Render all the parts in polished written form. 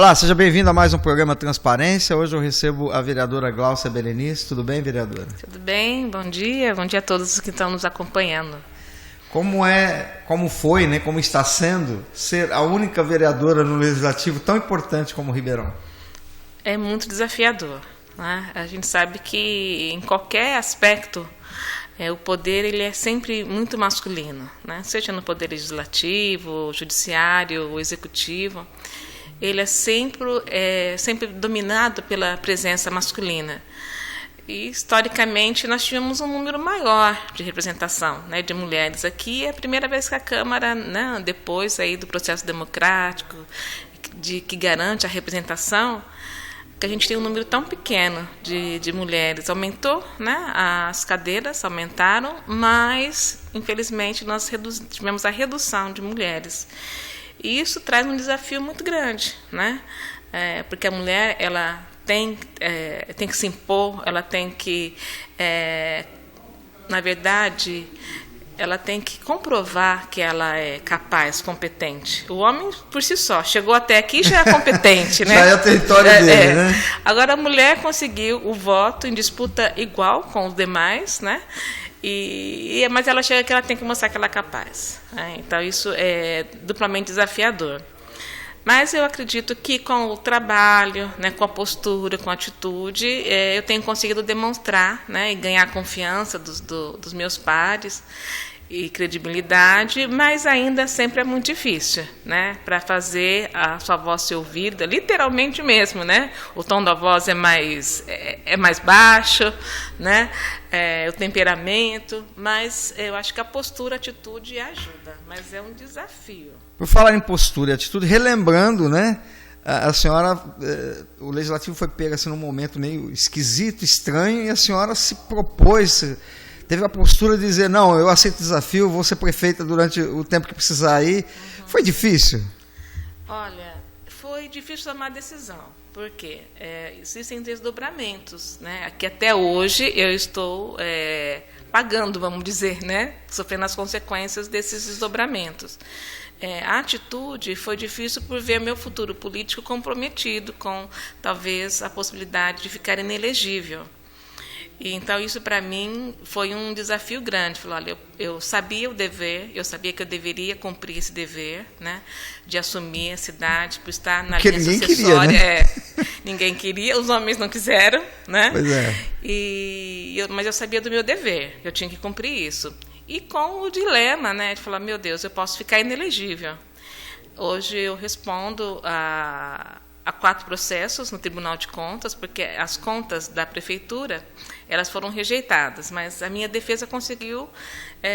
Olá, seja bem-vindo a mais um programa Transparência. Hoje eu recebo a vereadora Gláucia Berenice. Tudo bem, vereadora? Tudo bem, bom dia a todos que estão nos acompanhando. Como foi, né, como está sendo ser a única vereadora no Legislativo tão importante como Ribeirão? É muito desafiador, né? A gente sabe que em qualquer aspecto o poder ele é sempre muito masculino, né? Seja no poder legislativo, judiciário, ou executivo, ele é sempre dominado pela presença masculina. E, historicamente, nós tivemos um número maior de representação, né, de mulheres. Aqui é a primeira vez que a Câmara, né, depois aí do processo democrático, que garante a representação, que a gente tem um número tão pequeno de mulheres. Aumentou, né, as cadeiras aumentaram, mas, infelizmente, nós tivemos a redução de mulheres. E isso traz um desafio muito grande, né? Porque a mulher ela tem que se impor, ela tem que, na verdade, ela tem que comprovar que ela é capaz, competente. O homem, por si só, chegou até aqui já é competente, né? Já é o território dele, né? Agora, a mulher conseguiu o voto em disputa igual com os demais, né? Mas ela chega que ela tem que mostrar que ela é capaz, né? Então, isso é duplamente desafiador. Mas eu acredito que com o trabalho, né, com a postura, com a atitude, eu tenho conseguido demonstrar, né, e ganhar a confiança dos meus pares e credibilidade, mas ainda sempre é muito difícil, né, para fazer a sua voz ser ouvida, literalmente mesmo, né? O tom da voz é mais baixo, né? O temperamento, mas eu acho que a postura, a atitude ajuda, mas é um desafio. Por falar em postura e atitude, relembrando, né, a senhora, o Legislativo foi pego assim, num momento meio esquisito, estranho, e a senhora se propôs, teve a postura de dizer, não, eu aceito o desafio, vou ser prefeita durante o tempo que precisar ir. Uhum. Foi difícil? Olha, foi difícil tomar a decisão, porque existem desdobramentos, né? Aqui até hoje eu estou pagando, vamos dizer, né? Sofrendo as consequências desses desdobramentos. A atitude foi difícil por ver meu futuro político comprometido com, talvez, a possibilidade de ficar inelegível. E, então, isso, para mim, foi um desafio grande. Falei, olha, eu sabia o dever, eu sabia que eu deveria cumprir esse dever, né, de assumir a cidade, por estar na linha sucessória. Queria, né? Ninguém queria, os homens não quiseram, né? Pois é. Mas eu sabia do meu dever, eu tinha que cumprir isso. E com o dilema, né, de falar, meu Deus, eu posso ficar inelegível. Hoje eu respondo a 4 processos no Tribunal de Contas, porque as contas da Prefeitura elas foram rejeitadas, mas a minha defesa conseguiu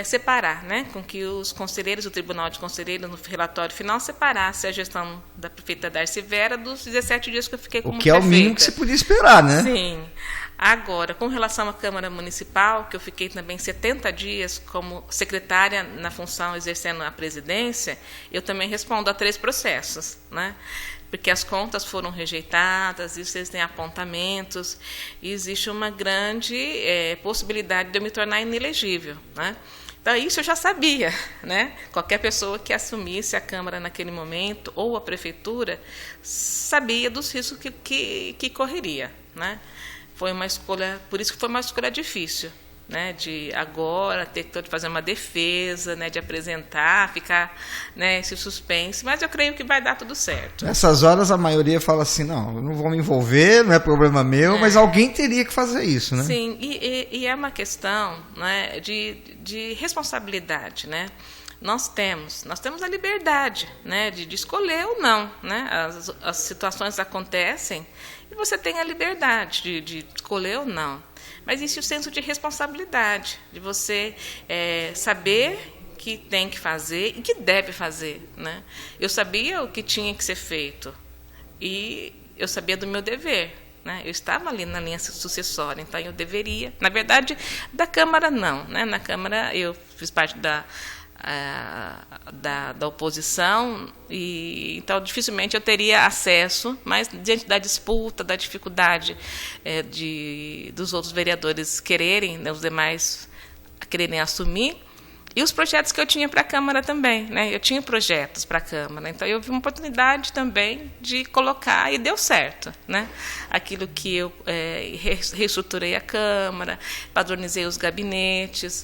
separar, né, com que os conselheiros do Tribunal de Conselheiros, no relatório final, separasse a gestão da prefeita Darcy Vera dos 17 dias que eu fiquei como prefeita. O que é o mínimo que se podia esperar, né? Sim. Agora, com relação à Câmara Municipal, que eu fiquei também 70 dias como secretária na função, exercendo a presidência, eu também respondo a 3 processos, né? Porque as contas foram rejeitadas, vocês têm apontamentos, e existe uma grande possibilidade de eu me tornar inelegível, né? Então, isso eu já sabia, né? Qualquer pessoa que assumisse a Câmara naquele momento, ou a Prefeitura, sabia dos riscos que correria, né? Foi uma escolha, por isso que foi uma escolha difícil, né, de agora ter que fazer uma defesa, né, de apresentar, ficar, né, esse suspense, mas eu creio que vai dar tudo certo. Nessas horas a maioria fala assim, não, eu não vou me envolver, não é problema meu, mas alguém teria que fazer isso, né? Sim, e é uma questão, né, de responsabilidade, né? Nós temos a liberdade, né, de escolher ou não, né? As situações acontecem e você tem a liberdade de escolher ou não. Mas existe o senso de responsabilidade, de você saber que tem que fazer e que deve fazer, né? Eu sabia o que tinha que ser feito e eu sabia do meu dever, né? Eu estava ali na linha sucessória, então eu deveria. Na verdade, da Câmara não, né? Na Câmara eu fiz parte da oposição, e então dificilmente eu teria acesso, mas diante da disputa, da dificuldade dos outros vereadores quererem, né, os demais quererem assumir, E os projetos que eu tinha para a Câmara também, né? Eu tinha projetos para a Câmara, então eu vi uma oportunidade também de colocar, e deu certo, né? Aquilo que eu reestruturei a Câmara, padronizei os gabinetes,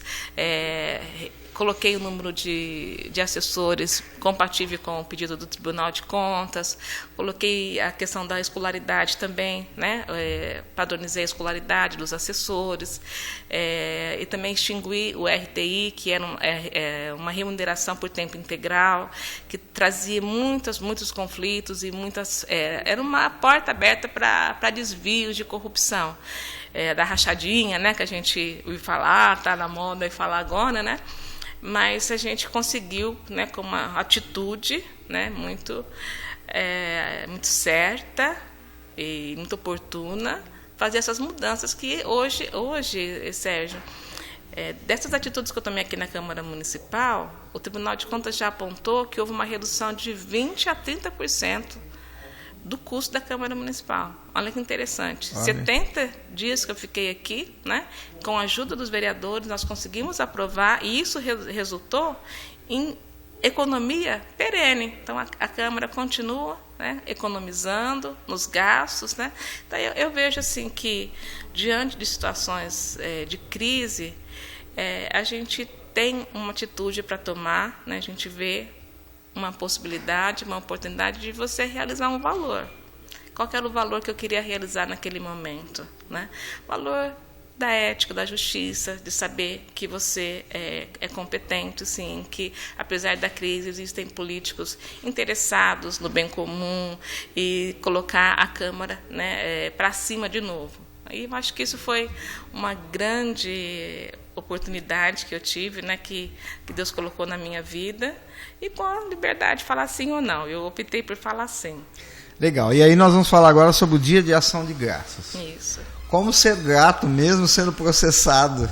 coloquei o número de assessores compatível com o pedido do Tribunal de Contas, coloquei a questão da escolaridade também, né? Padronizei a escolaridade dos assessores, e também extingui o RTI, que era uma remuneração por tempo integral, que trazia muitos conflitos e era uma porta aberta para desvios de corrupção. Da rachadinha, né? Que a gente ouviu falar, está na moda e falar agora, né? Mas a gente conseguiu, né, com uma atitude, né, muito certa e muito oportuna, fazer essas mudanças que hoje Sérgio, dessas atitudes que eu tomei aqui na Câmara Municipal, o Tribunal de Contas já apontou que houve uma redução de 20% a 30% do custo da Câmara Municipal. Olha que interessante. Olha. 70 dias que eu fiquei aqui, né, com a ajuda dos vereadores, nós conseguimos aprovar, e isso resultou em economia perene. Então, a Câmara continua, né, economizando nos gastos, né? Então, eu vejo assim que, diante de situações de crise, a gente tem uma atitude para tomar, né? A gente vê uma possibilidade, uma oportunidade de você realizar um valor. Qual era o valor que eu queria realizar naquele momento, né? Valor da ética, da justiça, de saber que você é competente, sim, que apesar da crise existem políticos interessados no bem comum e colocar a Câmara, né, para cima de novo. Aí eu acho que isso foi uma grande oportunidade que eu tive, né, que Deus colocou na minha vida, e com a liberdade de falar sim ou não. Eu optei por falar sim. Legal. E aí nós vamos falar agora sobre o Dia de Ação de Graças. Isso. Como ser grato mesmo sendo processado.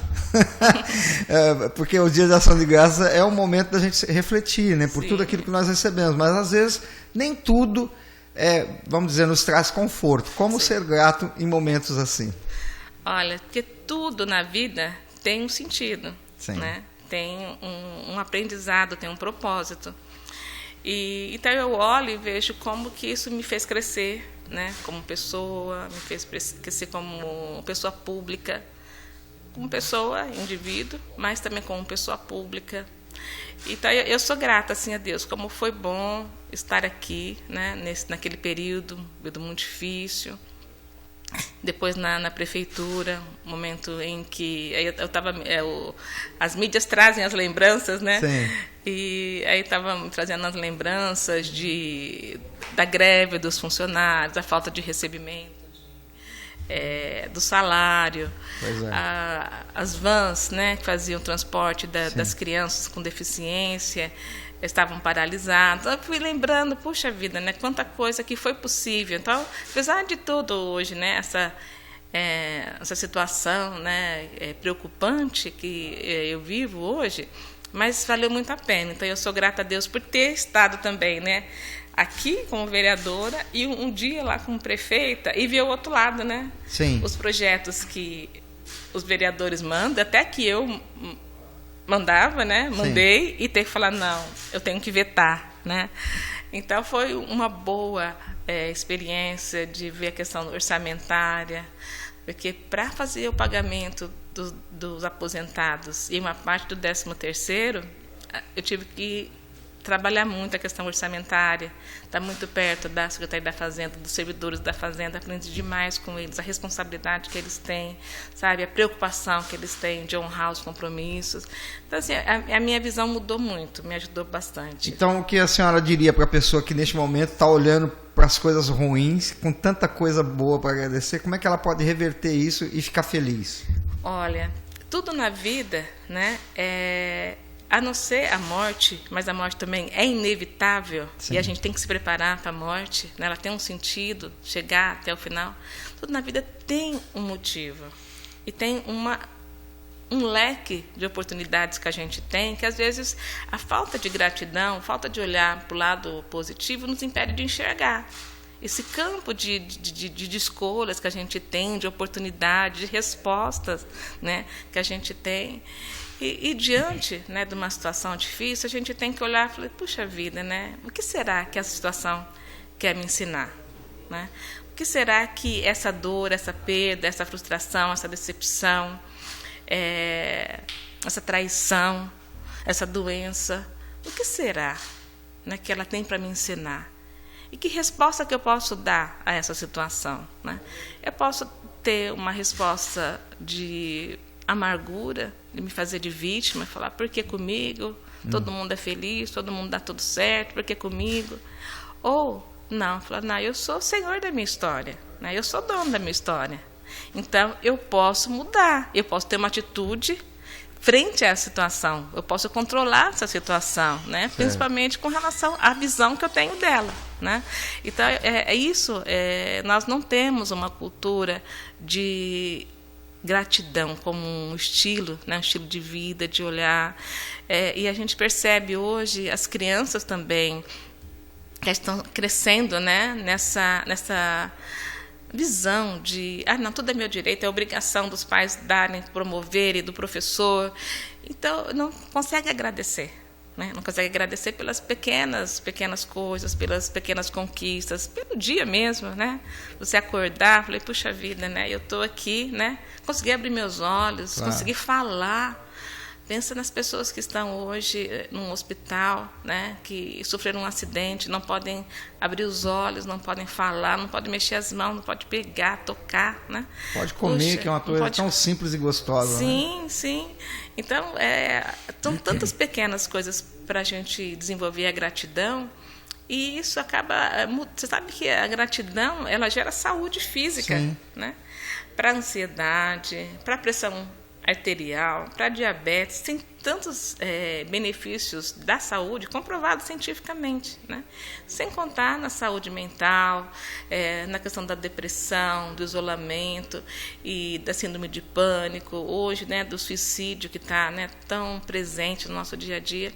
Porque o Dia de Ação de Graças é o momento da gente refletir, né, por tudo aquilo que nós recebemos. Mas às vezes nem tudo, vamos dizer, nos traz conforto. Como ser grato em momentos assim? Olha, porque tudo na vida tem um sentido, Sim. Né? Tem um aprendizado, tem um propósito. E então eu olho e vejo como que isso me fez crescer, né? Como pessoa, me fez crescer como pessoa pública, como pessoa, indivíduo, mas também como pessoa pública. Então eu sou grata assim a Deus, como foi bom estar aqui, né? Naquele período muito difícil. Depois na prefeitura, momento em que eu estava, as mídias trazem as lembranças, né? Sim. E aí estava trazendo as lembranças da greve dos funcionários, da falta de recebimento, do salário, as vans, né, que faziam o transporte das crianças com deficiência, estavam paralisados. Eu fui lembrando, puxa vida, né, quanta coisa que foi possível. Então, apesar de tudo hoje, né, essa situação, né, preocupante que eu vivo hoje, mas valeu muito a pena. Então, eu sou grata a Deus por ter estado também, né, aqui como vereadora e um dia lá como prefeita e ver o outro lado, né? Sim. Os projetos que os vereadores mandam, até que eu mandava, né? Mandei. Sim. E ter que falar, não, eu tenho que vetar, né? Então, foi uma boa experiência de ver a questão orçamentária, porque para fazer o pagamento dos aposentados e uma parte do 13º, eu tive que trabalhar muito a questão orçamentária, estar muito perto da Secretaria da Fazenda, dos servidores da Fazenda, aprendi demais com eles, a responsabilidade que eles têm, sabe, a preocupação que eles têm de honrar os compromissos. Então, assim, a minha visão mudou muito, me ajudou bastante. Então, o que a senhora diria para a pessoa que neste momento está olhando para as coisas ruins, com tanta coisa boa para agradecer, como é que ela pode reverter isso e ficar feliz? Olha, tudo na vida, né, a não ser a morte, mas a morte também é inevitável. Sim. E a gente tem que se preparar para a morte, né? Ela tem um sentido, chegar até o final. Tudo na vida tem um motivo e tem um leque de oportunidades que a gente tem, que às vezes a falta de gratidão, a falta de olhar para o lado positivo nos impede de enxergar. esse campo de escolhas que a gente tem, de oportunidade, de respostas, né, que a gente tem. E diante, né, de uma situação difícil, a gente tem que olhar e falar, puxa vida, né, o que será que essa situação quer me ensinar? Né? O que será que essa dor, essa perda, essa frustração, essa decepção, essa traição, essa doença, o que será, né, que ela tem para me ensinar? E que resposta que eu posso dar a essa situação? Né? Eu posso ter uma resposta de amargura, de me fazer de vítima, falar, por que comigo? Todo mundo é feliz, todo mundo dá tudo certo, por que comigo? Ou, não, falar, não, eu sou o senhor da minha história, né? Eu sou dono da minha história. Então, eu posso mudar, eu posso ter uma atitude frente à situação, eu posso controlar essa situação, né? Principalmente com relação à visão que eu tenho dela. Né? Então, nós não temos uma cultura de gratidão como um estilo, né, um estilo de vida, de olhar. E a gente percebe hoje as crianças também que estão crescendo, né, nessa visão de, não, tudo é meu direito, é obrigação dos pais darem, promoverem, do professor. Então, não consegue agradecer. Né? Não consegue agradecer pelas pequenas coisas, pelas pequenas conquistas, pelo dia mesmo, né? Você acordar, falei, puxa vida, né? Eu estou aqui, né? Consegui abrir meus olhos, consegui falar. Pensa nas pessoas que estão hoje num hospital, né? Que sofreram um acidente, não podem abrir os olhos, não podem falar, não podem mexer as mãos, não podem pegar, tocar, né? Pode comer, que é uma coisa tão simples e gostosa. Sim, né? Sim. Então, são tantas pequenas coisas para a gente desenvolver a gratidão, e isso acaba... Você sabe que a gratidão, ela gera saúde física, né? Para a ansiedade, para a pressão arterial, para diabetes, tem tantos benefícios da saúde comprovados cientificamente, né? Sem contar na saúde mental, na questão da depressão, do isolamento e da síndrome de pânico, hoje, né, do suicídio que está, né, tão presente no nosso dia a dia.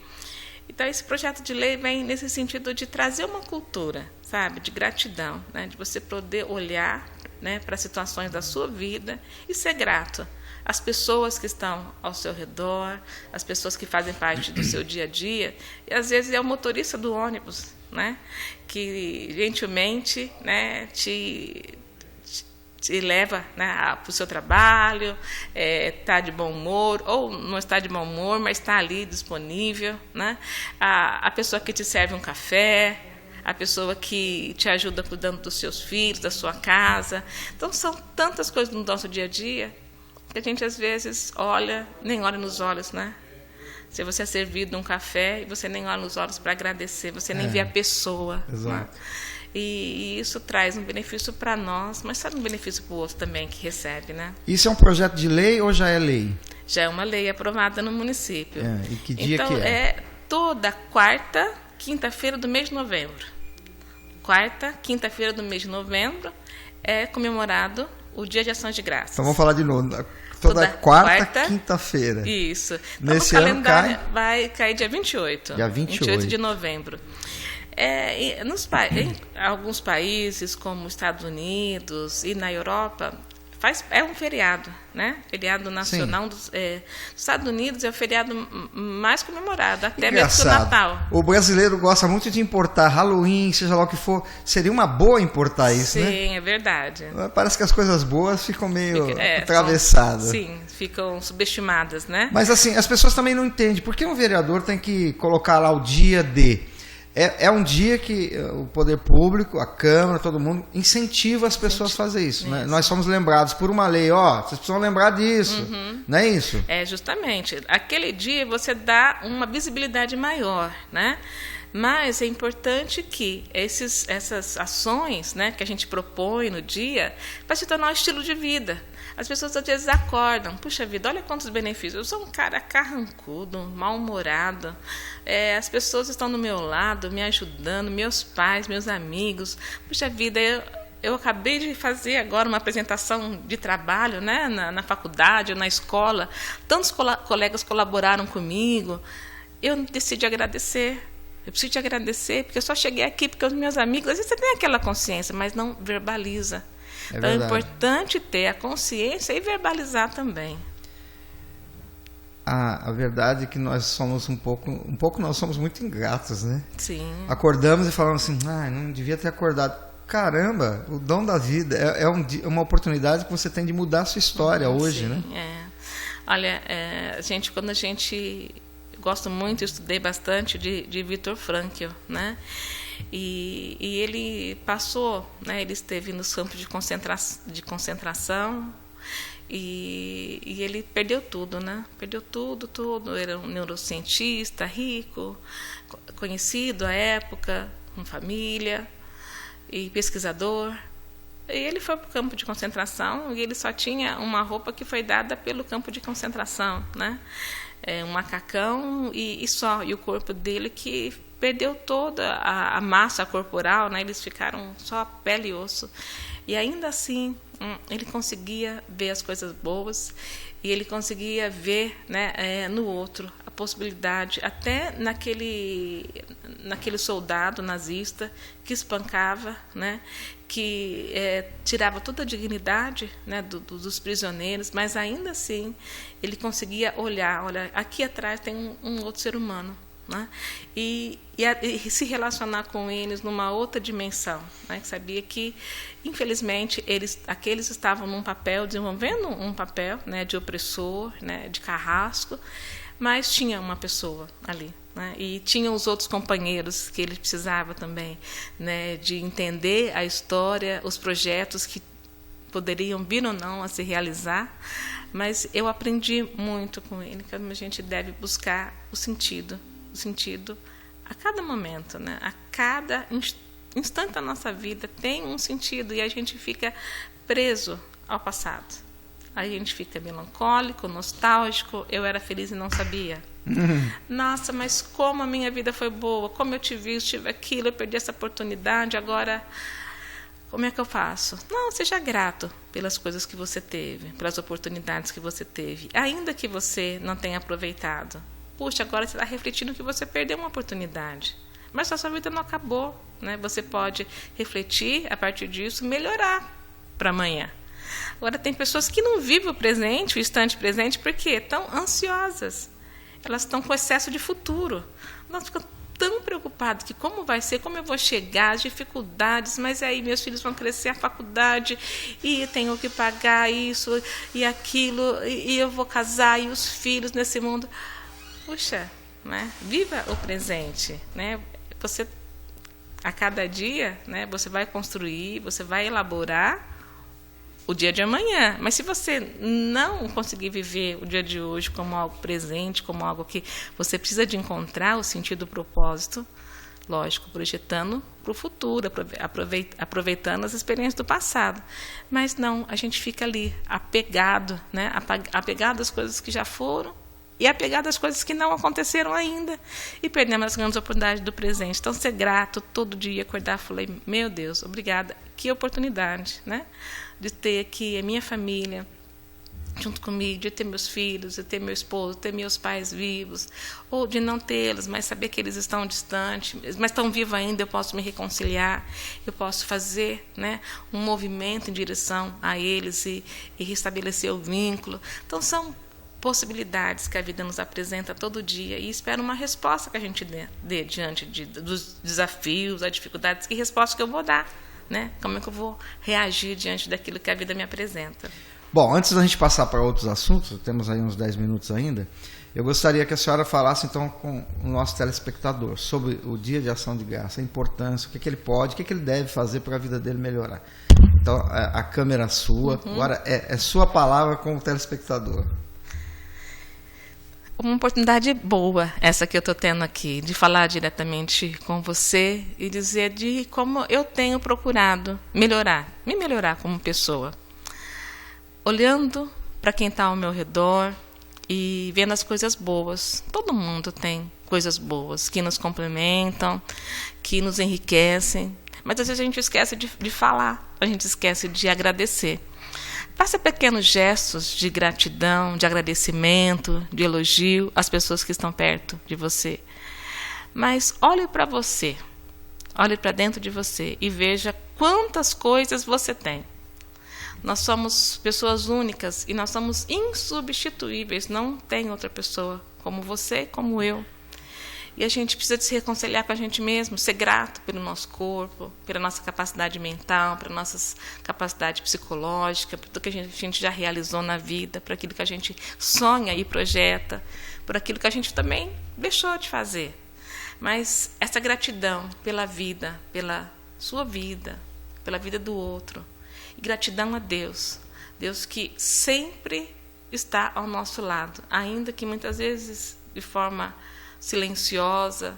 Então, esse projeto de lei vem nesse sentido de trazer uma cultura, sabe, de gratidão, né, de você poder olhar, né, para as situações da sua vida e ser grato. As pessoas que estão ao seu redor, as pessoas que fazem parte do seu dia a dia, e às vezes é o motorista do ônibus, né, que gentilmente, né, te leva, né, para o seu trabalho, está de bom humor, ou não está de bom humor, mas está ali disponível, né, a pessoa que te serve um café, a pessoa que te ajuda cuidando dos seus filhos, da sua casa. Então, são tantas coisas no nosso dia a dia que a gente, às vezes, nem olha nos olhos, né? Se você é servido um café e você nem olha nos olhos para agradecer, você nem vê a pessoa. Exato. Né? E isso traz um benefício para nós, mas sabe um benefício para o outro também que recebe, né? Isso é um projeto de lei ou já é lei? Já é uma lei aprovada no município. E que dia então, que é? Toda quarta, quinta-feira do mês de novembro. Quarta, quinta-feira do mês de novembro é comemorado o Dia de Ação de Graças. Então vamos falar de novo. Toda quarta, quinta-feira. Isso. Nesse então, o ano calendário vai cair dia 28. Dia 28. 28 de novembro. Em alguns países, como Estados Unidos e na Europa, é um feriado, né? Feriado nacional dos Estados Unidos é o feriado mais comemorado, até mesmo que o Natal. O brasileiro gosta muito de importar Halloween, seja lá o que for. Seria uma boa importar isso, né? Sim, é verdade. Parece que as coisas boas ficam meio atravessadas. Sim, ficam subestimadas, né? Mas assim, as pessoas também não entendem. Por que um vereador tem que colocar lá o dia de... É um dia que o poder público, a Câmara, todo mundo, incentiva as pessoas a fazer isso. Né? Nós somos lembrados por uma lei, vocês precisam lembrar disso. Não é isso? Justamente. Aquele dia você dá uma visibilidade maior, né? Mas é importante que essas ações, né, que a gente propõe no dia vai se tornar um estilo de vida. As pessoas às vezes acordam, puxa vida, olha quantos benefícios. Eu sou um cara carrancudo, mal-humorado. As pessoas estão do meu lado, me ajudando, meus pais, meus amigos. Puxa vida, eu acabei de fazer agora uma apresentação de trabalho, né, na faculdade ou na escola. Tantos colegas colaboraram comigo. Eu decidi agradecer. eu preciso te agradecer, porque eu só cheguei aqui porque os meus amigos... Às vezes você tem aquela consciência, mas não verbaliza. Então é importante ter a consciência e verbalizar também. A verdade é que nós somos um pouco nós somos muito ingratos, né? Sim. Acordamos e falamos assim, não devia ter acordado. Caramba, o dom da vida é uma oportunidade que você tem de mudar a sua história hoje, sim, né? Olha, quando a gente... Gosto muito, estudei bastante de Viktor Frankl, né? E ele passou, né? Ele esteve nos campos de concentração e ele perdeu tudo, né? Perdeu tudo. Era um neurocientista rico, conhecido à época, com família e pesquisador. E ele foi para o campo de concentração e ele só tinha uma roupa que foi dada pelo campo de concentração, né? Um macacão e só. E o corpo dele que perdeu toda a massa corporal, né? Eles ficaram só pele e osso. E ainda assim, ele conseguia ver as coisas boas e ele conseguia ver, né, no outro a possibilidade, até naquele soldado nazista que espancava, né, que tirava toda a dignidade, né, dos prisioneiros, mas ainda assim ele conseguia olhar, olha, aqui atrás tem um outro ser humano, né, e se relacionar com eles numa outra dimensão, né, que sabia que, infelizmente, aqueles estavam num papel, desenvolvendo um papel, né, de opressor, né, de carrasco, mas tinha uma pessoa ali, né, e tinha os outros companheiros que ele precisava também, né, de entender a história, os projetos que poderiam vir ou não a se realizar, mas eu aprendi muito com ele, que a gente deve buscar o sentido a cada momento, né? A cada instante da nossa vida tem um sentido e a gente fica preso ao passado. A gente fica melancólico, nostálgico. Eu era feliz e não sabia. Nossa, mas como a minha vida foi boa, como eu tive isso, tive aquilo, eu perdi essa oportunidade, agora como é que eu faço? Não, seja grato pelas coisas que você teve, pelas oportunidades que você teve, ainda que você não tenha aproveitado. Puxa, agora você está refletindo que você perdeu uma oportunidade. Mas a sua vida não acabou, né? Você pode refletir, a partir disso, melhorar para amanhã. Agora, tem pessoas que não vivem o presente, o instante presente, porque estão ansiosas. Elas estão com excesso de futuro. Elas ficam tão preocupadas que como vai ser, como eu vou chegar, as dificuldades, mas aí meus filhos vão crescer a faculdade e eu tenho que pagar isso e aquilo, e eu vou casar, e os filhos nesse mundo... Puxa, né? Viva o presente, né? Você, a cada dia, né, você vai construir, você vai elaborar o dia de amanhã. Mas se você não conseguir viver o dia de hoje como algo presente, como algo que você precisa de encontrar o sentido, o propósito, lógico, projetando para o futuro, aproveitando as experiências do passado. Mas não, a gente fica ali, apegado, né? Apegado às coisas que já foram, e apegado às coisas que não aconteceram ainda. E perdemos as grandes oportunidades do presente. Então, ser grato todo dia, acordar, falei, meu Deus, obrigada. Que oportunidade, né? De ter aqui a minha família junto comigo, de ter meus filhos, de ter meu esposo, de ter meus pais vivos, ou de não tê-los, mas saber que eles estão distantes, mas estão vivos ainda, eu posso me reconciliar, eu posso fazer, né, um movimento em direção a eles e restabelecer o vínculo. Então, são possibilidades que a vida nos apresenta todo dia e espero uma resposta que a gente dê diante dos desafios, das dificuldades. Que resposta que eu vou dar, né? Como é que eu vou reagir diante daquilo que a vida me apresenta? Bom, antes da gente passar para outros assuntos, temos aí uns 10 minutos ainda, eu gostaria que a senhora falasse então com o nosso telespectador sobre o Dia de Ação de Graça, a importância, o que ele pode, o que ele deve fazer para a vida dele melhorar. Então, a câmera é sua, agora é sua palavra com o telespectador. Uma oportunidade boa essa que eu estou tendo aqui, de falar diretamente com você e dizer de como eu tenho procurado me melhorar como pessoa. Olhando para quem está ao meu redor e vendo as coisas boas. Todo mundo tem coisas boas que nos complementam, que nos enriquecem, mas às vezes a gente esquece de falar, a gente esquece de agradecer. Faça pequenos gestos de gratidão, de agradecimento, de elogio às pessoas que estão perto de você. Mas olhe para você, olhe para dentro de você e veja quantas coisas você tem. Nós somos pessoas únicas e nós somos insubstituíveis. Não tem outra pessoa como você, como eu. E a gente precisa de se reconciliar com a gente mesmo, ser grato pelo nosso corpo, pela nossa capacidade mental, pela nossa capacidade psicológica, por tudo que a gente já realizou na vida, por aquilo que a gente sonha e projeta, por aquilo que a gente também deixou de fazer. Mas essa gratidão pela vida, pela sua vida, pela vida do outro, e gratidão a Deus, Deus que sempre está ao nosso lado, ainda que muitas vezes de forma silenciosa,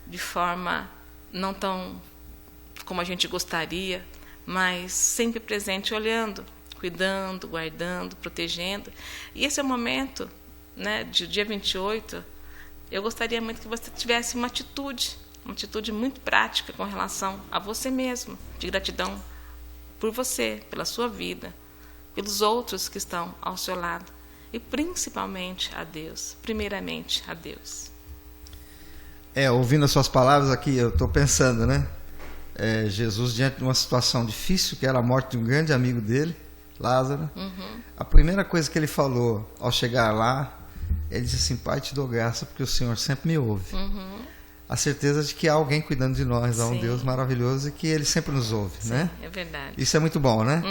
de forma não tão como a gente gostaria, mas sempre presente, olhando, cuidando, guardando, protegendo. E esse é o momento, né, de dia 28, eu gostaria muito que você tivesse uma atitude muito prática com relação a você mesmo, de gratidão por você, pela sua vida, pelos outros que estão ao seu lado, e principalmente a Deus, primeiramente a Deus. Ouvindo as suas palavras aqui, eu estou pensando, né? Jesus, diante de uma situação difícil, que era a morte de um grande amigo dele, Lázaro, a primeira coisa que ele falou ao chegar lá, ele disse assim: Pai, te dou graça porque o Senhor sempre me ouve. A certeza de que há alguém cuidando de nós, há um Deus maravilhoso e que Ele sempre nos ouve, né? É verdade. Isso é muito bom, né?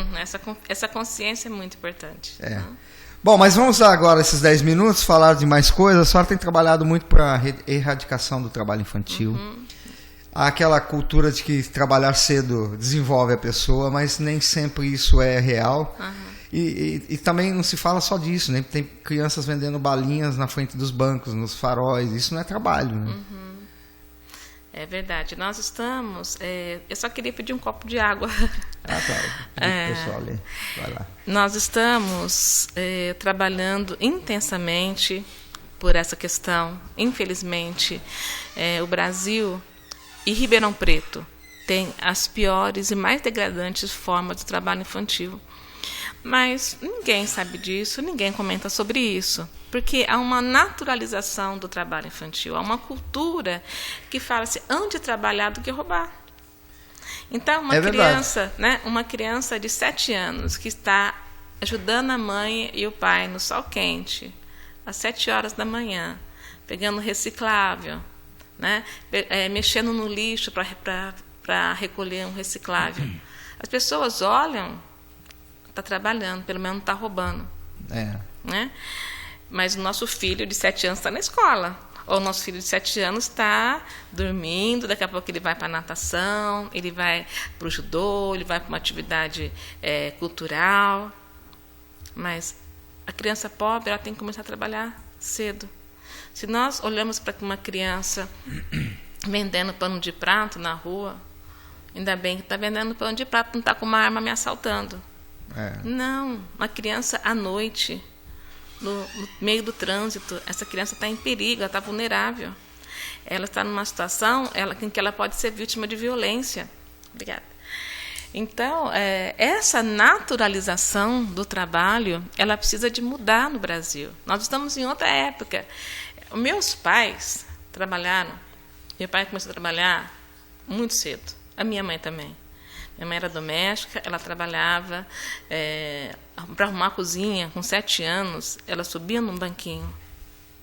Essa consciência é muito importante. Bom, mas vamos usar agora esses 10 minutos, falar de mais coisas. A senhora tem trabalhado muito para a erradicação do trabalho infantil. Há aquela cultura de que trabalhar cedo desenvolve a pessoa, mas nem sempre isso é real. E também não se fala só disso, né? Tem crianças vendendo balinhas na frente dos bancos, nos faróis. Isso não é trabalho, né? É verdade. Nós estamos... eu só queria pedir um copo de água. Claro. Pessoal ali. Vai lá. Nós estamos trabalhando intensamente por essa questão. Infelizmente, o Brasil e Ribeirão Preto têm as piores e mais degradantes formas de trabalho infantil. Mas ninguém sabe disso, ninguém comenta sobre isso, porque há uma naturalização do trabalho infantil, há uma cultura que fala assim, antes de trabalhar do que roubar. Então, uma criança de 7 anos que está ajudando a mãe e o pai no sol quente, às 7 horas da manhã, pegando reciclável, né? Mexendo no lixo para recolher um reciclável. As pessoas olham, está trabalhando, pelo menos não está roubando. Né? Mas o nosso filho de 7 anos está na escola. Ou o nosso filho de 7 anos está dormindo, daqui a pouco ele vai para a natação, ele vai para o judô, ele vai para uma atividade cultural. Mas a criança pobre, ela tem que começar a trabalhar cedo. Se nós olhamos para uma criança vendendo pano de prato na rua, ainda bem que está vendendo pano de prato, não está com uma arma me assaltando. Não, uma criança à noite, no meio do trânsito, essa criança está em perigo, ela está vulnerável. Ela está numa situação em que ela pode ser vítima de violência. Obrigada. Então, essa naturalização do trabalho, ela precisa de mudar no Brasil. Nós estamos em outra época. Meus pais trabalharam, meu pai começou a trabalhar muito cedo, a minha mãe também. Minha mãe era doméstica, ela trabalhava para arrumar a cozinha. Com 7 anos, ela subia num banquinho.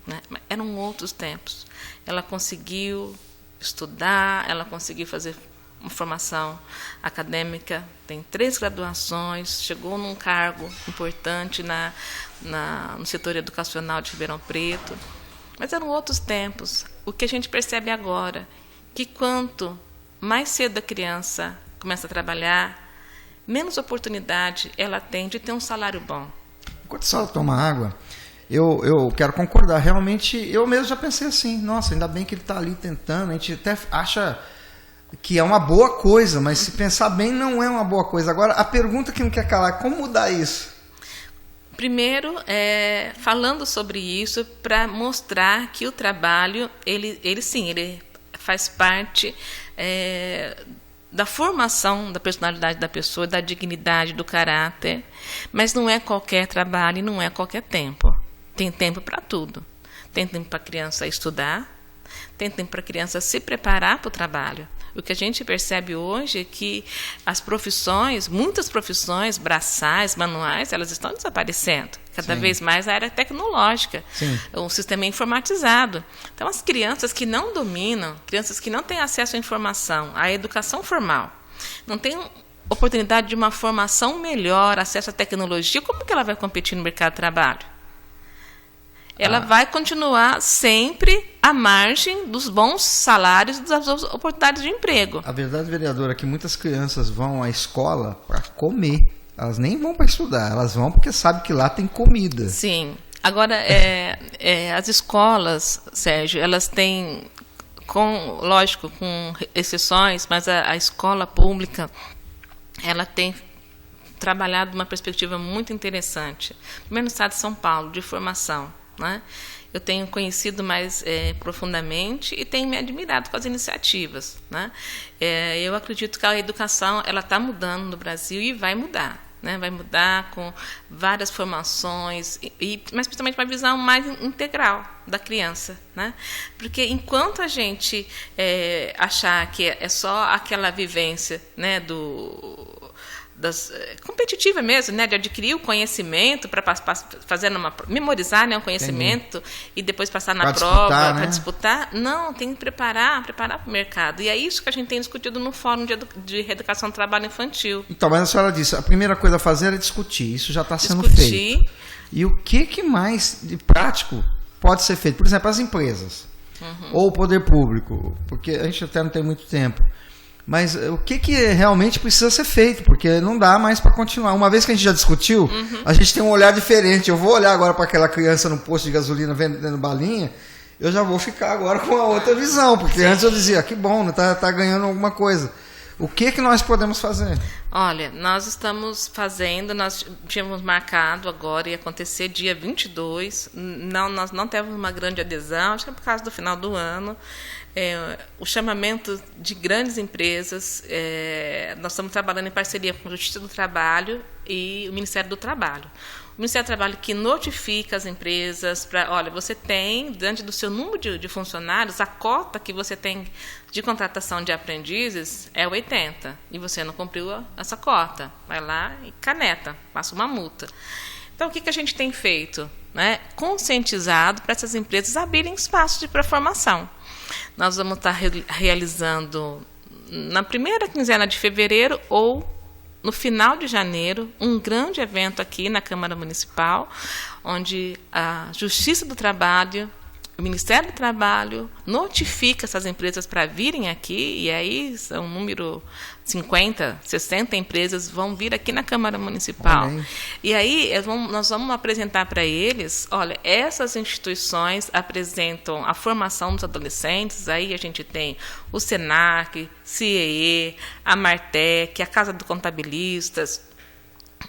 Né? Eram outros tempos. Ela conseguiu estudar, ela conseguiu fazer uma formação acadêmica, tem 3 graduações, chegou num cargo importante no setor educacional de Ribeirão Preto. Mas eram outros tempos. O que a gente percebe agora, que quanto mais cedo a criança começa a trabalhar, menos oportunidade ela tem de ter um salário bom. Enquanto a senhora toma água, eu quero concordar. Realmente, eu mesmo já pensei assim, nossa, ainda bem que ele está ali tentando. A gente até acha que é uma boa coisa, mas se pensar bem, não é uma boa coisa. Agora, a pergunta que não quer calar é como mudar isso? Primeiro, falando sobre isso, para mostrar que o trabalho, ele sim, ele faz parte da formação da personalidade da pessoa, da dignidade, do caráter, mas não é qualquer trabalho e não é qualquer tempo. Tem tempo para tudo. Tem tempo para a criança estudar, Tentem para a criança se preparar para o trabalho. O que a gente percebe hoje é que as profissões, muitas profissões braçais, manuais, elas estão desaparecendo. Cada vez mais a área tecnológica, o sistema é informatizado. Então, as crianças que não dominam, crianças que não têm acesso à informação, à educação formal, não têm oportunidade de uma formação melhor, acesso à tecnologia, como que ela vai competir no mercado de trabalho? Ela vai continuar sempre à margem dos bons salários e das oportunidades de emprego. A verdade, vereadora, é que muitas crianças vão à escola para comer. Elas nem vão para estudar, elas vão porque sabem que lá tem comida. Sim. Agora, as escolas, Sérgio, elas têm, lógico, com exceções, mas a escola pública, ela tem trabalhado uma perspectiva muito interessante. Primeiro no estado de São Paulo, de formação. Né? Eu tenho conhecido mais profundamente e tenho me admirado com as iniciativas. Né? Eu acredito que a educação ela está mudando no Brasil e vai mudar. Né? Vai mudar com várias formações, mas principalmente uma visão mais integral da criança. Né? Porque enquanto a gente achar que é só aquela vivência, né, competitiva mesmo, né, de adquirir o conhecimento para fazer memorizar, né, o conhecimento e depois passar na prova para disputar. Não, tem que preparar para o mercado. E é isso que a gente tem discutido no Fórum de Reeducação do Trabalho Infantil. Então, mas a senhora disse, a primeira coisa a fazer é discutir. Isso já está sendo feito. E o que mais de prático pode ser feito? Por exemplo, as empresas ou o poder público, porque a gente até não tem muito tempo. Mas o que realmente precisa ser feito? Porque não dá mais para continuar. Uma vez que a gente já discutiu, a gente tem um olhar diferente. Eu vou olhar agora para aquela criança no posto de gasolina vendendo balinha, eu já vou ficar agora com uma outra visão. Porque antes eu dizia, que bom, né? tá ganhando alguma coisa. O que nós podemos fazer? Olha, nós estamos fazendo, nós tínhamos marcado agora, ia acontecer dia 22. Nós não temos uma grande adesão, acho que é por causa do final do ano. O chamamento de grandes empresas, nós estamos trabalhando em parceria com a Justiça do Trabalho e o Ministério do Trabalho. O Ministério do Trabalho que notifica as empresas para, olha, você tem, diante do seu número de funcionários, a cota que você tem de contratação de aprendizes é 80, e você não cumpriu essa cota. Vai lá e caneta, passa uma multa. Então, o que a gente tem feito? Né? Conscientizado para essas empresas abrirem espaços de pré-formação. Nós vamos estar realizando na primeira quinzena de fevereiro ou no final de janeiro um grande evento aqui na Câmara Municipal, onde a Justiça do Trabalho, o Ministério do Trabalho notifica essas empresas para virem aqui, e aí são um número 50, 60 empresas vão vir aqui na Câmara Municipal. Amém. E aí nós vamos apresentar para eles, olha, essas instituições apresentam a formação dos adolescentes, aí a gente tem o SENAC, CIEE, a Martec, a Casa do Contabilistas,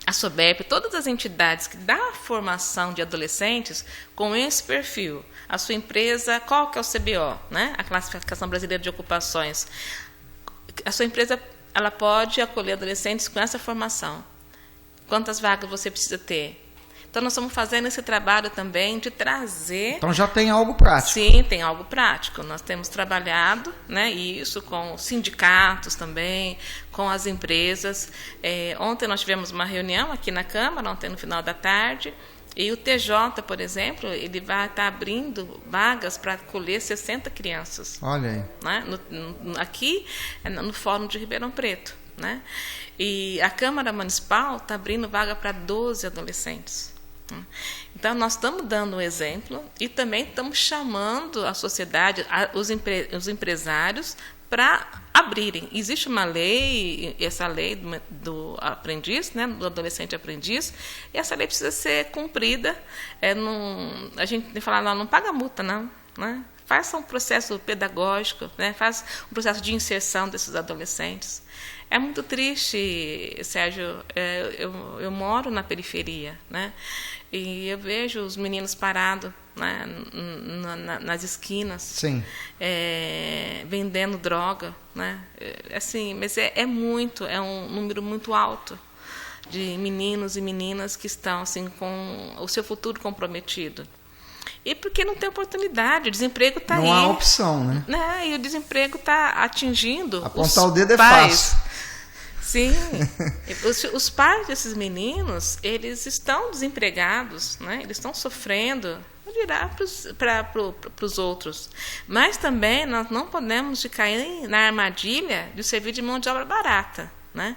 a SOBEP, todas as entidades que dão a formação de adolescentes com esse perfil. A sua empresa, qual que é o CBO, né? A Classificação Brasileira de Ocupações. A sua empresa ela pode acolher adolescentes com essa formação. Quantas vagas você precisa ter? Então, nós estamos fazendo esse trabalho também de trazer... Então, já tem algo prático. Sim, tem algo prático. Nós temos trabalhado, né, isso com sindicatos também, com as empresas. Ontem nós tivemos uma reunião aqui na Câmara, ontem no final da tarde, e o TJ, por exemplo, ele vai estar abrindo vagas para acolher 60 crianças. Olha aí. Né, aqui, no Fórum de Ribeirão Preto. Né? E a Câmara Municipal está abrindo vaga para 12 adolescentes. Então, nós estamos dando um exemplo e também estamos chamando a sociedade, os empresários, para abrirem. Existe uma lei, essa lei do aprendiz, né, do adolescente aprendiz, e essa lei precisa ser cumprida. A gente tem que falar, não paga multa, não. Né? Faça um processo pedagógico, né? Faça um processo de inserção desses adolescentes. É muito triste, Sérgio, eu moro na periferia, né? E eu vejo os meninos parados, né, nas esquinas, sim, vendendo droga, né? Assim, mas é um número muito alto de meninos e meninas que estão assim, com o seu futuro comprometido. E porque não tem oportunidade, o desemprego está aí. Não há opção, né? E o desemprego está atingindo apontar o dedo pais. É fácil. Sim, os pais desses meninos, eles estão desempregados, né? Eles estão sofrendo, vou virar para os outros. Mas também nós não podemos cair na armadilha de servir de mão de obra barata. Né?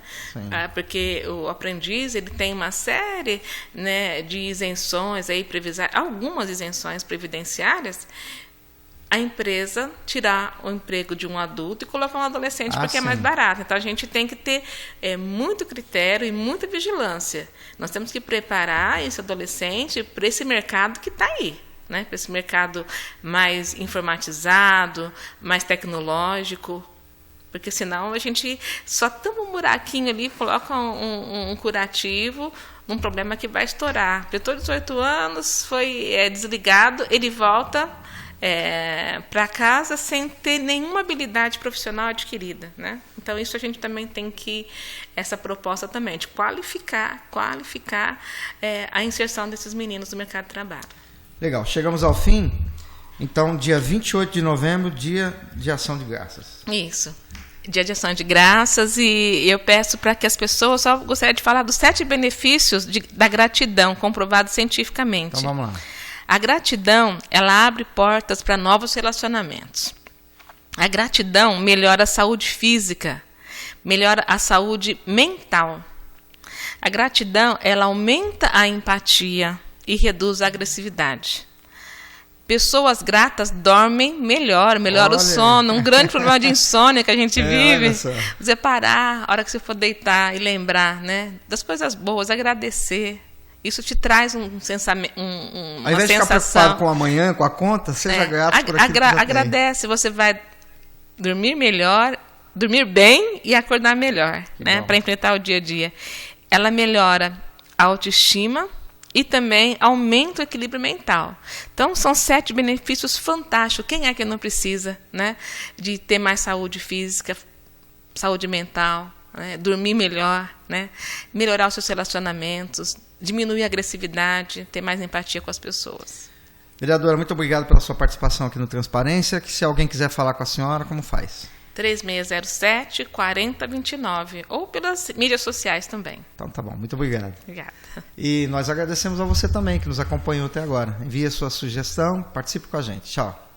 Porque o aprendiz ele tem uma série, né, de isenções, aí, algumas isenções previdenciárias. A empresa tirar o emprego de um adulto e colocar um adolescente porque é mais barato. Então, a gente tem que ter muito critério e muita vigilância. Nós temos que preparar esse adolescente para esse mercado que está aí, né? Para esse mercado mais informatizado, mais tecnológico, porque senão a gente só toma um buraquinho ali, coloca um curativo num problema que vai estourar. Depois de 18 anos, foi desligado, ele volta para casa sem ter nenhuma habilidade profissional adquirida, né? Então, isso a gente também tem que, essa proposta também, de qualificar a inserção desses meninos no mercado de trabalho. Legal, chegamos ao fim. Então, dia 28 de novembro, dia de ação de graças. Isso. Dia de ação de graças, e eu peço para que as pessoas, só gostaria de falar dos 7 benefícios da gratidão, comprovados cientificamente. Então, vamos lá. A gratidão, ela abre portas para novos relacionamentos. A gratidão melhora a saúde física, melhora a saúde mental. A gratidão, ela aumenta a empatia e reduz a agressividade. Pessoas gratas dormem melhor o sono. Um grande problema de insônia que a gente vive. Você parar, a hora que você for deitar e lembrar, né, das coisas boas, agradecer. Isso te traz um sensamento, uma sensação. Ao invés de ficar preocupado com amanhã, com a conta, seja grato por aquilo que você agradece, você vai dormir melhor, dormir bem e acordar melhor, né, para enfrentar o dia a dia. Ela melhora a autoestima e também aumenta o equilíbrio mental. Então, são 7 benefícios fantásticos. Quem é que não precisa, né, de ter mais saúde física, saúde mental, né, dormir melhor, né, melhorar os seus relacionamentos, diminuir a agressividade, ter mais empatia com as pessoas. Vereadora, muito obrigado pela sua participação aqui no Transparência. Que se alguém quiser falar com a senhora, como faz? 3607-4029, ou pelas mídias sociais também. Então tá bom, muito obrigado. Obrigada. E nós agradecemos a você também que nos acompanhou até agora. Envie a sua sugestão, participe com a gente. Tchau.